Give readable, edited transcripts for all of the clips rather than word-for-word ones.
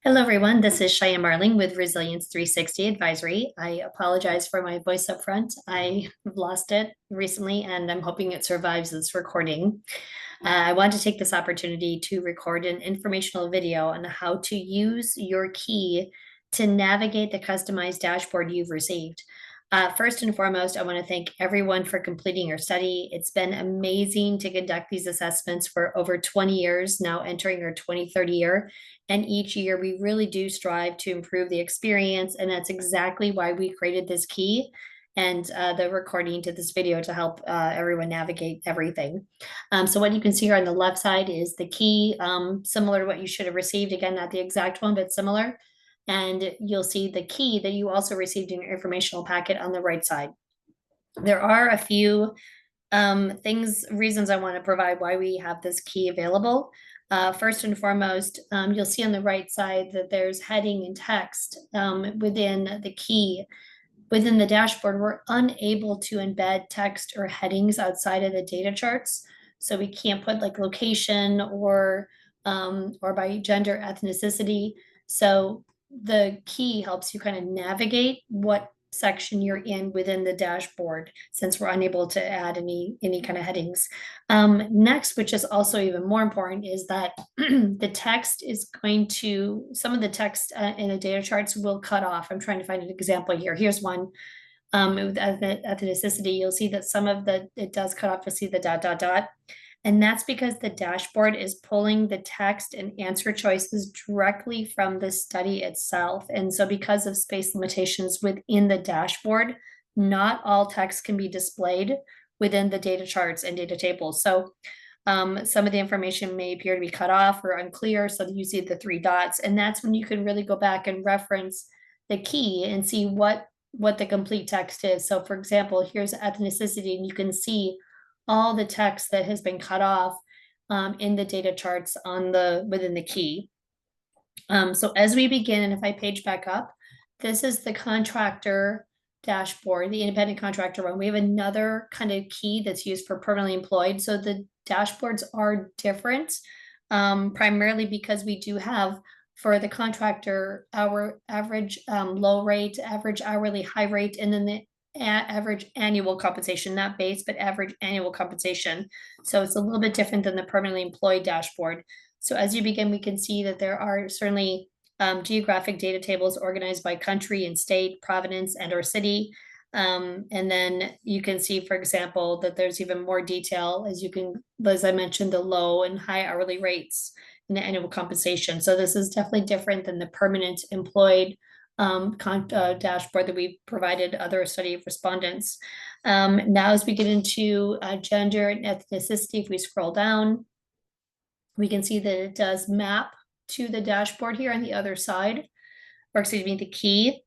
Hello, everyone. This is Cheyenne Marling with Resilience 360 Advisory. I apologize for my voice up front. I lost it recently, and I'm hoping it survives this recording. I want to take this opportunity to record an informational video on how to use your key to navigate the customized dashboard you've received. First and foremost, I want to thank everyone for completing your study. It's been amazing to conduct these assessments for over 20 years, now entering our 23rd year. And each year we really do strive to improve the experience. And that's exactly why we created this key and the recording to this video to help everyone navigate everything. So what you can see here on the left side is the key, similar to what you should have received. Again, not the exact one, but similar. And you'll see the key that you also received in your informational packet on the right side. There are a few reasons I want to provide why we have this key available. First and foremost, you'll see on the right side that there's heading and text within the key. Within the dashboard, we're unable to embed text or headings outside of the data charts. So we can't put like location or by gender, ethnicity. So the key helps you kind of navigate what section you're in within the dashboard, since we're unable to add any kind of headings. Next, which is also even more important, is that the text is going to, some of the text in the data charts will cut off. I'm trying to find an example here. Here's one. With ethnicity, you'll see that some of it does cut off. You'll see the dot. And that's because the dashboard is pulling the text and answer choices directly from the study itself. And so because of space limitations within the dashboard, not all text can be displayed within the data charts and data tables. So some of the information may appear to be cut off or unclear. So you see the three dots, and that's when you can really go back and reference the key and see what the complete text is. So for example, here's ethnicity, and you can see all the text that has been cut off in the data charts within the key. So as we begin, and if I page back up, this is the contractor dashboard, the independent contractor one. We have another kind of key that's used for permanently employed. So the dashboards are different, primarily because we do have, for the contractor, our average low rate, average hourly high rate, and then the average annual compensation, not base, but average annual compensation. So it's a little bit different than the permanently employed dashboard. So as you begin, we can see that there are certainly geographic data tables organized by country and state, province, and or city. And then you can see, for example, that there's even more detail as I mentioned, the low and high hourly rates and the annual compensation. So this is definitely different than the permanent employed dashboard that we provided other study respondents. Now, as we get into gender and ethnicity, if we scroll down, we can see that it does map to the dashboard here on the other side, or excuse me, the key.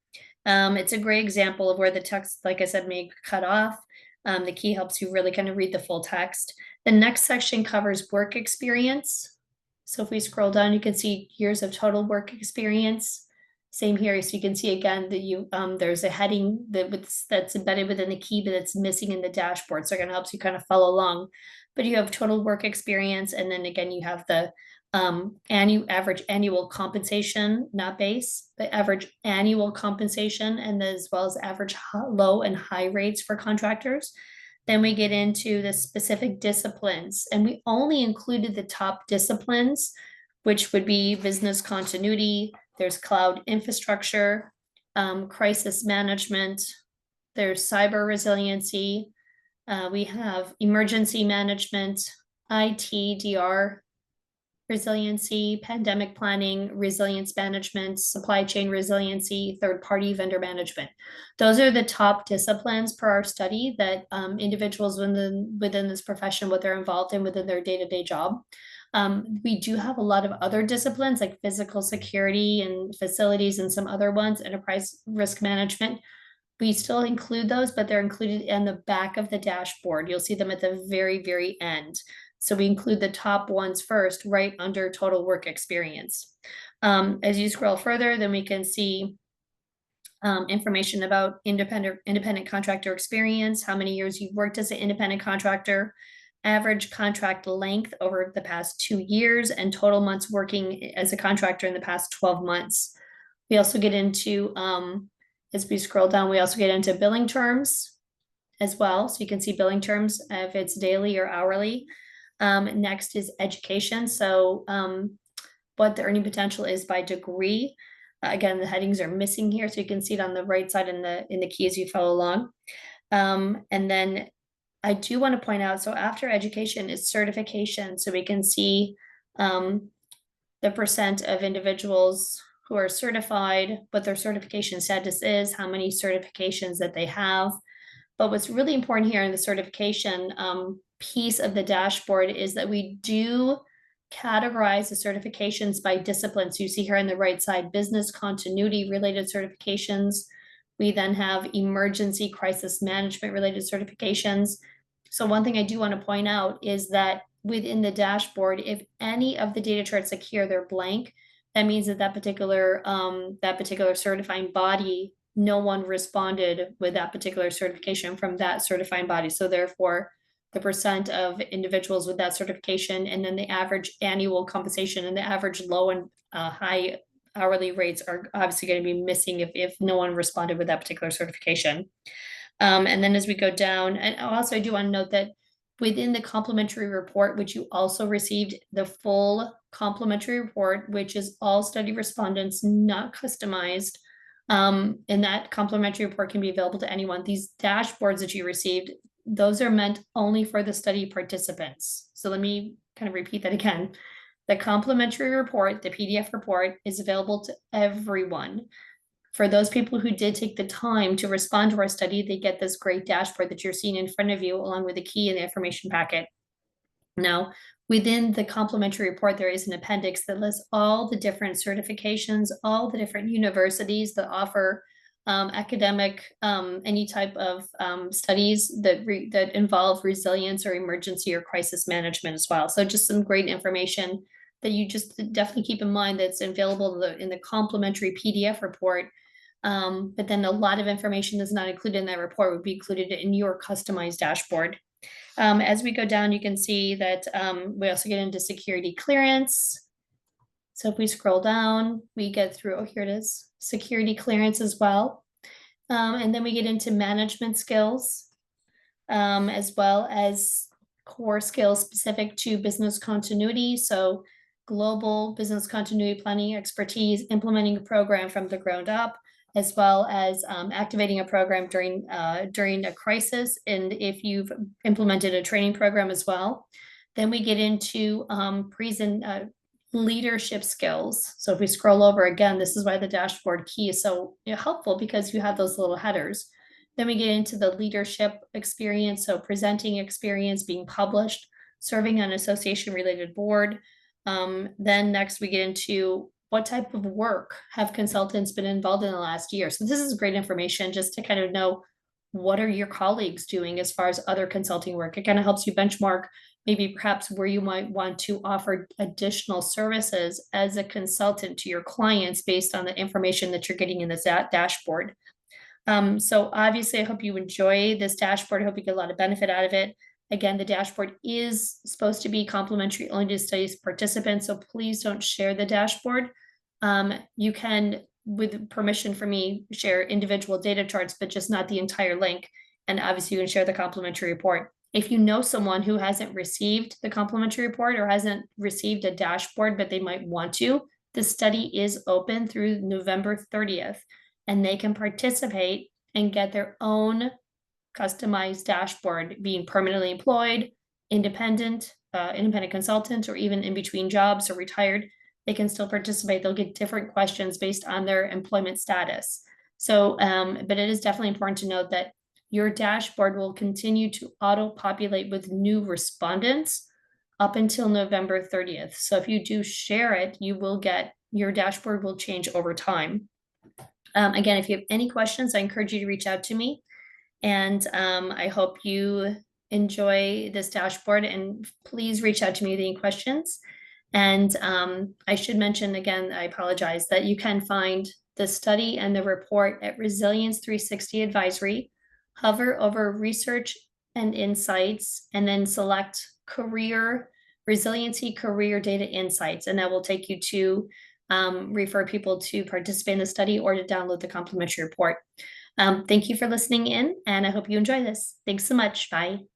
It's a great example of where the text, like I said, may cut off. The key helps you really kind of read the full text. The next section covers work experience. So if we scroll down, you can see years of total work experience. Same here, so you can see again that there's a heading that's embedded within the key, but it's missing in the dashboard. So it kind of helps you kind of follow along. But you have total work experience, and then again you have the average annual compensation, not base, but average annual compensation, and as well as average low and high rates for contractors. Then we get into the specific disciplines, and we only included the top disciplines, which would be business continuity. There's cloud infrastructure, crisis management. There's cyber resiliency. We have emergency management, IT, DR, resiliency, pandemic planning, resilience management, supply chain resiliency, third-party vendor management. Those are the top disciplines per our study that individuals within this profession, what they're involved in within their day-to-day job. We do have a lot of other disciplines like physical security and facilities and some other ones, enterprise risk management. We still include those, but they're included in the back of the dashboard. You'll see them at the very, very end. So we include the top ones first, right under total work experience. As you scroll further, then we can see information about independent contractor experience, how many years you've worked as an independent contractor, average contract length over the past 2 years, and total months working as a contractor in the past 12 months. We also get into, as we scroll down, we also get into billing terms as well. So you can see billing terms if it's daily or hourly. Next is education. So what the earning potential is by degree. Again, the headings are missing here, so you can see it on the right side in the key as you follow along. And then I do want to point out, so after education is certification, so we can see the percent of individuals who are certified, what their certification status is, how many certifications that they have. But what's really important here in the certification piece of the dashboard is that we do categorize the certifications by discipline. So you see here on the right side, business continuity related certifications. We then have emergency crisis management related certifications. So one thing I do want to point out is that within the dashboard, if any of the data charts like here, they're blank, that means that that particular certifying body, no one responded with that particular certification from that certifying body. So therefore, the percent of individuals with that certification, and then the average annual compensation and the average low and high hourly rates are obviously going to be missing if no one responded with that particular certification. And then as we go down, and also I do want to note that within the complimentary report, which you also received the full complimentary report, which is all study respondents, not customized. And that complimentary report can be available to anyone. These dashboards that you received, those are meant only for the study participants. So let me kind of repeat that again. The complimentary report, the PDF report, is available to everyone. For those people who did take the time to respond to our study, they get this great dashboard that you're seeing in front of you, along with the key and the information packet. Now, within the complimentary report, there is an appendix that lists all the different certifications, all the different universities that offer academic, any type of studies that involve resilience or emergency or crisis management as well. So just some great information that you just definitely keep in mind that's available in the complimentary PDF report. But then a lot of information that's not included in that report would be included in your customized dashboard. As we go down, you can see that we also get into security clearance. So if we scroll down, we get through, oh, here it is, security clearance as well. And then we get into management skills, as well as core skills specific to business continuity. So global business continuity planning expertise, implementing a program from the ground up, as well as activating a program during a crisis, and if you've implemented a training program as well. Then we get into leadership skills. So if we scroll over again, this is why the dashboard key is so helpful, because you have those little headers. Then we get into the leadership experience, so presenting experience, being published, serving on an association related board. Then next we get into what type of work have consultants been involved in the last year. So this is great information just to kind of know, what are your colleagues doing as far as other consulting work. It kind of helps you benchmark maybe perhaps where you might want to offer additional services as a consultant to your clients based on the information that you're getting in this dashboard. So obviously I hope you enjoy this dashboard. I hope you get a lot of benefit out of it. Again, the dashboard is supposed to be complimentary only to studies participants, so please don't share the dashboard. You can, with permission from me, share individual data charts, but just not the entire link. And obviously you can share the complimentary report. If you know someone who hasn't received the complimentary report or hasn't received a dashboard, but they might want to, the study is open through November 30th, and they can participate and get their own customized dashboard, being permanently employed, independent consultant, or even in between jobs or retired. They can still participate. They'll get different questions based on their employment status. So, but it is definitely important to note that your dashboard will continue to auto-populate with new respondents up until November 30th. So if you do share it, you will get, your dashboard will change over time. Again, if you have any questions, I encourage you to reach out to me. And I hope you enjoy this dashboard, and please reach out to me with any questions. And I should mention again, I apologize, that you can find the study and the report at Resilience 360 Advisory. Hover over Research and insights, and then select career resiliency career data insights, and that will take you to refer people to participate in the study or to download the complimentary report. Thank you for listening in, and I hope you enjoy this. Thanks so much. Bye.